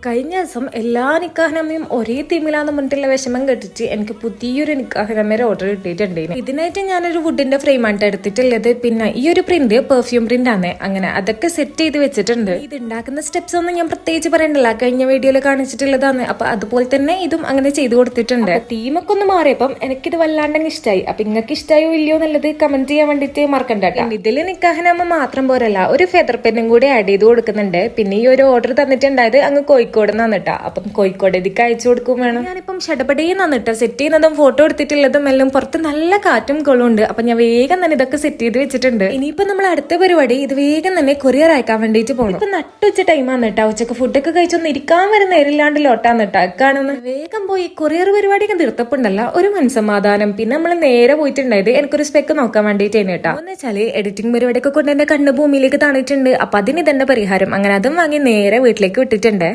കഴിഞ്ഞ ദിവസം എല്ലാ നിക്കാഹിനമ്മയും ഒരേ തീമിലാന്ന് പറഞ്ഞിട്ടുള്ള വിഷമം കെട്ടിച്ച് എനിക്ക് പുതിയൊരു നിക്കാഹിനമ്മയുടെ ഓർഡർ കിട്ടിയിട്ടുണ്ടായിരുന്നു. ഇതിനായിട്ട് ഞാനൊരു വുഡിന്റെ ഫ്രെയിമാണ് എടുത്തിട്ടുള്ളത്. പിന്നെ ഈ ഒരു പ്രിന്റ് പെർഫ്യൂം പ്രിന്റ് ആണ്. അങ്ങനെ അതൊക്കെ സെറ്റ് ചെയ്ത് വെച്ചിട്ടുണ്ട്. ഇത് ഉണ്ടാക്കുന്ന സ്റ്റെപ്സ് ഒന്നും ഞാൻ പ്രത്യേകിച്ച് പറയണ്ടല്ല, കഴിഞ്ഞ വീഡിയോയിൽ കാണിച്ചിട്ടുള്ളതാണ്. അപ്പൊ അതുപോലെ തന്നെ ഇതും അങ്ങനെ ചെയ്ത് കൊടുത്തിട്ടുണ്ട്. തീമൊക്കെ ഒന്ന് മാറിയപ്പം എനിക്കിത് വല്ലാണ്ടെങ്കിൽ ഇഷ്ടമായി. അപ്പൊ നിങ്ങൾക്ക് ഇഷ്ടമായോ ഇല്ലയോ എന്നുള്ളത് കമന്റ് ചെയ്യാൻ വേണ്ടിട്ട് മറക്കണ്ട. ഇതിൽ നിക്കാഹിനമ്മ മാത്രം പോരല്ല, ഒരു ഫെദർ പെന്നും കൂടി ആഡ് ചെയ്ത് കൊടുക്കുന്നുണ്ട്. പിന്നെ ഈ ഒരു ഓർഡർ തന്നിട്ടുണ്ടായത് അങ്ങ് കോഴിക്കോട് നിന്നിട്ടാ. അപ്പം കോഴിക്കോട് ഇതിക്ക് അയച്ചു കൊടുക്കും വേണം. ഞാനിപ്പം ഷടപടയിൽ നിന്നിട്ടാ സെറ്റ് ചെയ്യുന്നതും ഫോട്ടോ എടുത്തിട്ടുള്ളതും എല്ലാം പുറത്ത് നല്ല കാറ്റും കൊള്ളുണ്ട്. അപ്പൊ ഞാൻ വേഗം തന്നെ ഇതൊക്കെ സെറ്റ് ചെയ്ത് വെച്ചിട്ടുണ്ട്. ഇനിയിപ്പോ നമ്മൾ അടുത്ത പരിപാടി ഇത് വേഗം തന്നെ കൊറിയർ അയക്കാൻ വേണ്ടിട്ട് പോകണം. ഇപ്പൊ നട്ടുച്ച ടൈമാണ് കേട്ടാ. ഉച്ചക്ക് ഫുഡൊക്കെ കഴിച്ചൊന്ന് ഇരിക്കാൻ വരെ നേരില്ലാണ്ട് ലോട്ടാന്ന് കേട്ടാ. കാണുന്ന വേഗം പോയി കൊറിയർ പരിപാടിയൊക്കെ തീർത്തപ്പുണ്ടല്ല ഒരു മനസ്സമാധാനം. പിന്നെ നമ്മൾ നേരെ പോയിട്ടുണ്ടായത് എനിക്കൊരു സ്പെക്ക് നോക്കാൻ വേണ്ടിയിട്ടാണ് കേട്ടാ. എന്ന് വെച്ചാല് എഡിറ്റിംഗ് പരിപാടിയൊക്കെ കൊണ്ട് എന്റെ കണ്ണ് ഭൂമിയിലേക്ക് താണിട്ടുണ്ട്. അപ്പൊ അതിന് ഇതെന്റെ പരിഹാരം. അങ്ങനെ അതും വാങ്ങി നേരെ വീട്ടിലേക്ക് വിട്ടിട്ടുണ്ട്.